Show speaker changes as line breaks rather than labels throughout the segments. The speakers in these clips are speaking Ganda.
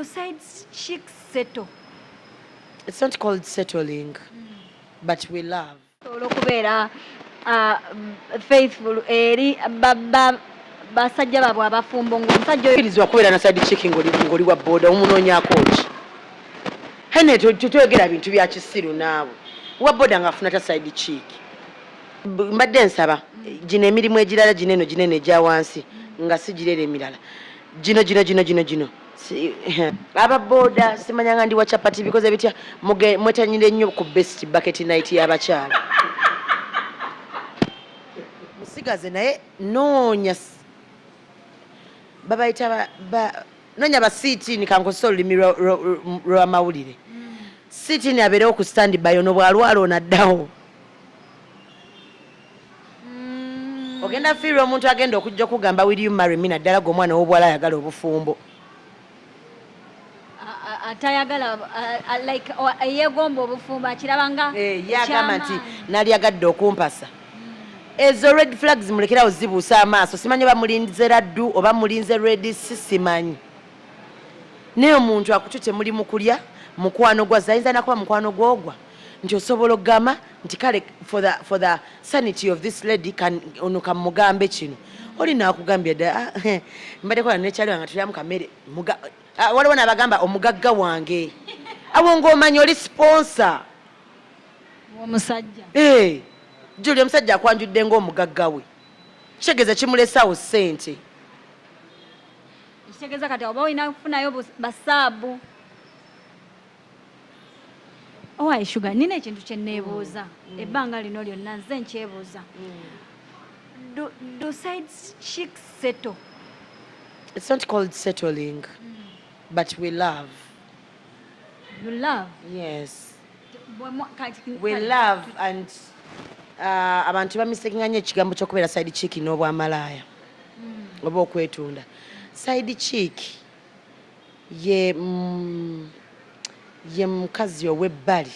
side chicks settle?
It's not called settling, but we love.
Okubeera faithful eri basajja baabwe abafumbo ng'omusajja oyo
Kirizibwa kubeera na side chick ng'oli wa boda omunoonyaako ki? Hene tetwogera bintu bya kisiru naawe. Wa boda ng'afuna ta side chick. Mbadde nsaba gino emirimu egirala gineno egya wansi nga sigirera emirala. Gino. Aba boda simanyanga ndi wa chapati because ebitya mwetanyire nnyo ku best bucket night y'abakyala. Musigaze naye noonya babayita noonya ba siitini kankosa olulimi lw'amawulire. Siitini abeerewo ku stand by ono bw'alwala onaddawo. Ogenda fiirwa omuntu agenda okujja kugamba will you marry me naddala g'omwana w'obwala ayagala obufumbo.
atayagala like yegomba obufumbo akirabanga
yagamba nti nali agadde okumpasa. Ezo red flags mulekerawo zibuusa amaaso simanyi oba mulinze raddu oba mulinze red simanyi. Naye omuntu akutute muli mu kulya mukwano gwa zayinza nakuba mukwano gwogwa nti osobola okugamba nti kale for the sanity of this lady ono kamugambe kino oli naakugambye dda mbadde kola nekyali wange tulyamu kamere waliwo n'abagamba omugagga wange awo ng'omanyi oli sponsor
omusajja
Julie omusajja akwanjudde ng'omugagga we kitegeeza kimulesawo ssente
kitegeeza kati oba olina kufunayo basaabu. Owaye Sugar, nina ekintu kye neebuuza ebbanga lino lyonna nze nkyebuuza. Do side chicks settle?
It's not called settling, but we love.
You love?
Yes. We love and abantu bamistakinga nnyo ekigambo ky'okubeera side chick n'obwamalaaya oba okwetunda. Side chick ye mukazi ow'ebbali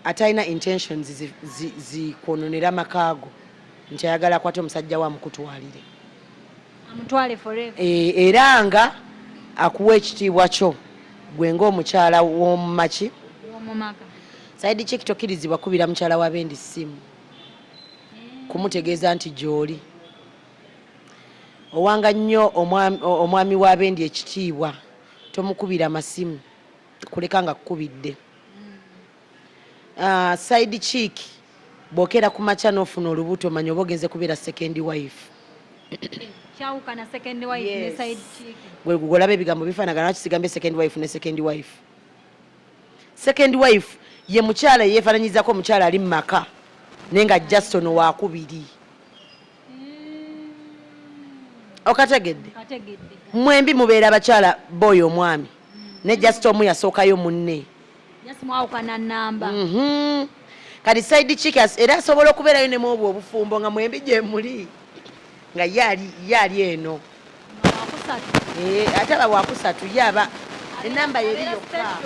atalina intentions zikwononera amakaago nti ayagala akwate omusajja we amukutwalire
amutwale forever.
Era nga akuwa ekitiibwa kyo gwe ng'omukyala w'omumaki
w'omumaka.
Side chick tokkirizibwa kubira mukyala w'abendi ssimu kumutegeeza nti gy'oli owanga nnyo omwami w'abendi ekitiibwa tomukubira masimu kuleka nga kukubidde. Side chick bw'okeera ku makya n'ofuna olubuto manya oba ogenze kubeera second wife.
Kyawukana second wife ne side chick.
Gwe olaba ebigambo bifaanagana lwaki sigambe second wife ne second wife. Second wife ye mukyala yeefaananyizako omukyala ali mu maka naye nga just ono wakubiri. Okategedde? Mwembi mubeera abakyala boy omwami ne just omu yasookayo munne.
Mwawukana namba.
Kati side chick era asobola okubeerayo ne mwobwo obufumbo nga mwembi gye muli nga yali eno. Ate aba wakusatu yaba enamba yeri yokka.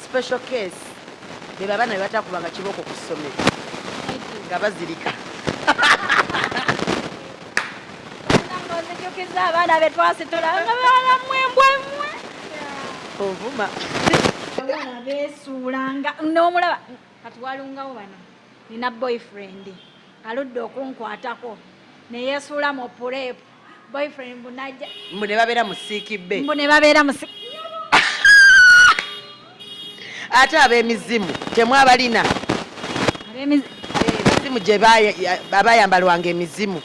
Special case. Beba abaana be batakubanga kibooko ku ssomero nga bazirika.
Abaana be twasitula nga bala mwembwemwe.
Ovuma.
Abaana beesuulanga n'omulaba kati walungawo bano nina boyfriend aludde okunkwatako ne yeesuula mu puleepu boyfriend bunajja
mbu ne babeera mu siikibbe
mbu ne babeera mu
ate ab'emizimu temwabalina emizimu gye abayambalwanga emizimu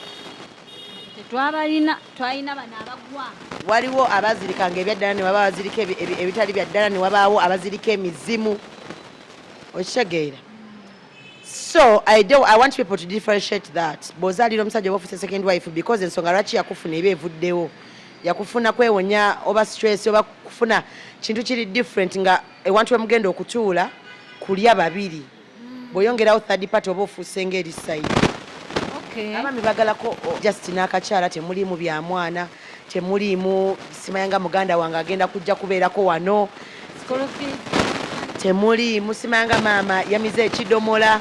tetwabalina twalina bano abagwa.
Waliwo abazirikanga ebyaddala ne wabaawo abazirika ebitali byaddala ne wabaawo abazirika emizimu okitegeera. So I want people to differentiate that. Bw'ozaalira omusajja oba ofuse second wife because ensonga lwaki yakufuna eba evuddewo yakufuna kwewonya oba stress oba kufuna kintu kiri different nga ewantu wemugenda okutuula kulya babiri bw'oyongerawo third party oba ofuuse ng'eri side. Abaami bagalako just n'akakyala temuliimu bya mwana temuliimu simayanga muganda wange agenda kujja kubeerako wano temuliimu simayanga maama yamize ekidomola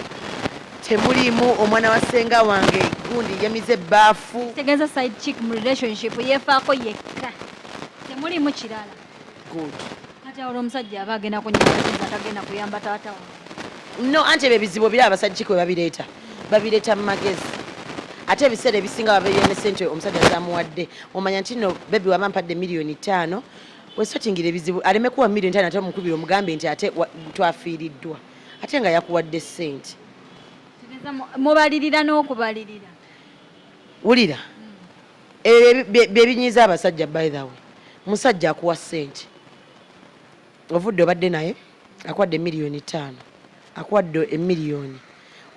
temuliimu omwana wa ssenga wange gundi yamize ebbaafu.
Tegeeza side chick mu relationship yeefaako yekka mulimu kirala
good
kati awo omusajja aba agenda kunyiza tagenda kuyamba taata
no anti ebizibu biri abasajja kwe babireeta mu magezi ate ebiseera ebisinga babeerera ne ssente omusajja zamuwadde omanya nti no bebi waba mpadde $1,000,000 wesotingira ebizibu aleme kuwa $1,000,000 ate omukubira omugambe nti ate twafiiriddwa ate nga yakuwadde ssente
mubalirira n'okubalirira
wulira bebinyiza abasajja by the way musajja akuwa ssente ovudde obadde naye akuwadde $1,500,000 akuwadde $1,000,000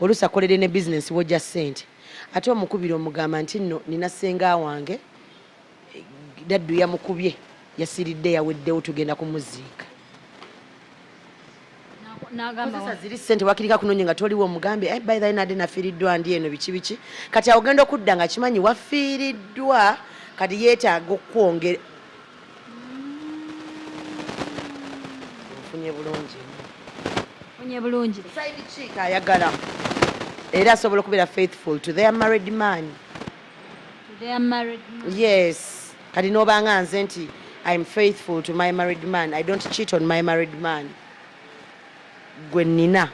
oluusi akolere ne bizinesi wojja ssente ate omukubira omugamba nti nno nina ssenga wange daddu yamukubye yasiridde yaweddewo tugenda kumuziika kozesa ziri ssente wakirika kunonye nga toliwo omugambe by the way nadde nafiiriddwa ndi eno biki kati awogenda okudda nga kimanyi wafiiriddwa kati yeetaaga okwongera ofunye bulungi side chick ayagala era asobola okubeera faithful to their married man yes kati n'obanga nze nti I'm faithful to my married man I don't cheat on my married man gwe nnina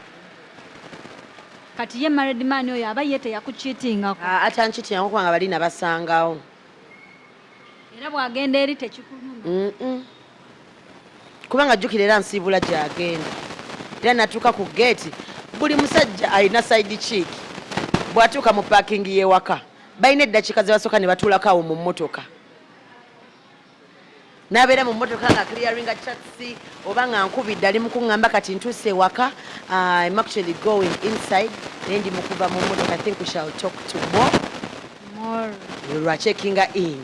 kati ye married man oyo aba ye teyakucheatingako
atancheatingako kubanga balina basangawo
era bwagenda eri tekikuluma
kubanga jjukira era nsiibula gyagenda era natuuka ku geeti buli musajja alina side chick bw'atuuka mu parking y'ewaka balina eddakiika ze basooka ne batuulako awo mu mmotoka n'abeera mu mmotoka nga clearinga taxi oba nga nkubidde ali mu kuŋŋamba kati ntuuse ewaka I'm actually going inside naye ndi mu kuva mu mmotoka I think we shall talk to more lwacheckinga in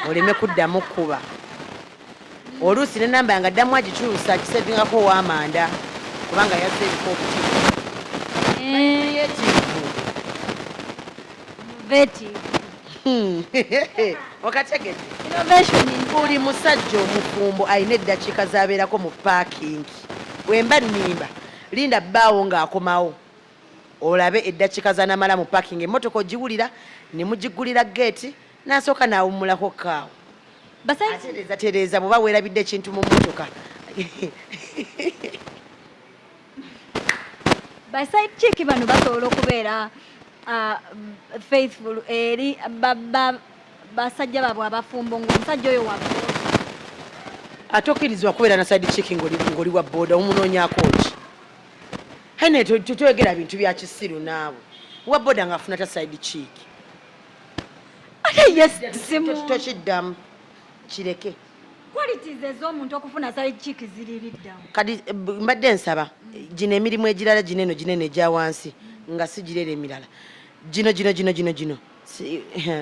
oleme kuddamu kuba oluusi ne namba yange addamu agikyusa akisevingako ow'amanda kubanga yazze ebiko okategedde buli musajja omufumbo alina eddakiika z'abeerako mu paakingi bwemba nnimba linda bbaawo ng'akomawo olabe eddakiika z'anamala mu paakingi emmotoka ogiwulira ne mugigulira geeti n'asooka n'awummulako kaawo tereeza bw'oba weerabidde ekintu mu mmotoka
baside chick bano basobola okubeera faithful eri basajja babwe abafumbo ng'omusajja oyo wabwe
ate okkirizibwa kubeera na side chick ng'oli wa boda omunoonyaako ki hene tetwegera bintu bya kisiru naawe wa boda ng'afuna ta side chick
ate yes
tokiddamu kireke
qualities ez'omuntu okufuna side chick ziri biddamu
kati mbadde nsaba gino emirimu egirala gineno ginene egya wansi nga si girera emirala gino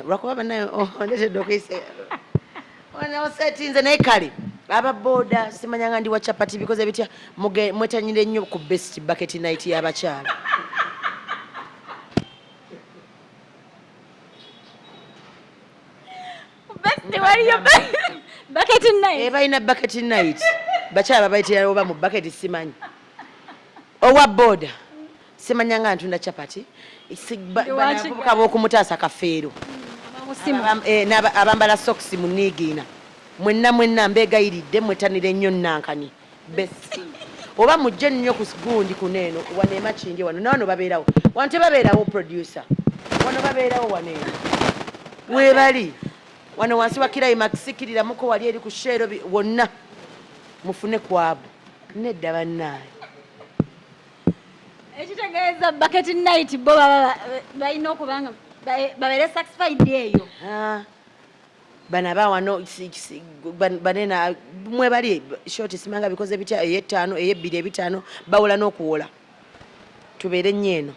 lwakuba banayo ondetedde okuyise osetinze naye kale ababoda simanyanga ndi wa chapati bikoze bitya mwetanyire nnyo ku best bucket night y'abakyala balina bucket night bakyala babayitira oba mu bucket simanyi owa boda simanyanga ntunda chapati abavubuka b'okumutaasa kafeero abambala sokisi mu niigiina mwenna mbeegayiridde mwetanire nnyo nankani besi oba mujje nnyo ku gundi kuneeno waneema kingi wano nawano babeerawo wano tebabeerawo producer wano babeerawo waneeno weebali wano wansi wa kirayi makisikiriramuko wali eri ku sheero wonna mufune kwabu nedda bannaayo
ekitegeeza bucket night bo balina okubanga babeere satisfied eyo
bana bawano banena mwe bali shoti simanga bikoze bitya ey'ettaano ey'ebbiri ebitaano bawula n'okuwola tubeere nnyo eno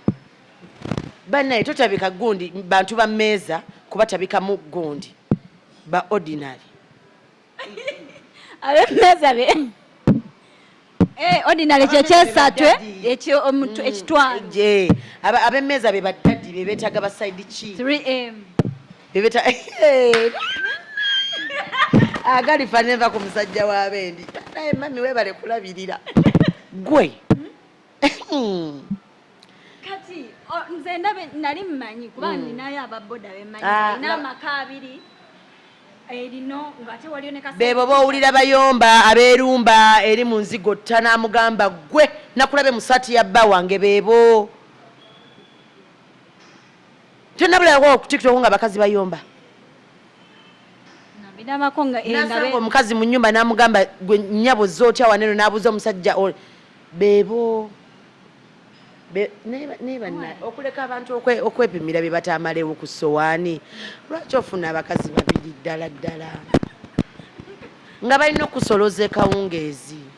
bannaye totabika gundi bantu ba mmeeza kuba tabikamu gundi ba ordinary
abemmeeza be ordinary kyekyesatu ekitwalo
abemmeeza be baddaddi be beetaga baside chi
3M
bebeta agalifa neva ku musajja w'abendi naye mami webale kulabirira gwe
kati nze ndabe nali mmanyi kuba ninayo ababoda bemanyi n'amaka abiri erino ngate waliyo ne kasente
bebo bowulira bayomba abeerumba eri mu nzigo tanamugamba gwe nakulabe musati ya bba wange bebo tenabulako ku TikTok nga bakazi bayomba
nabidamako nga
nasanga omukazi mu nnyumba namugamba gwe nnyabo zootya waneno nabuuza omusajja bebo nebanna okuleka abantu okwepimira bye batamalewo ku sowaani lwaki ofuna abakazi babiri ddala ddala nga balina okusoloza ekawungeezi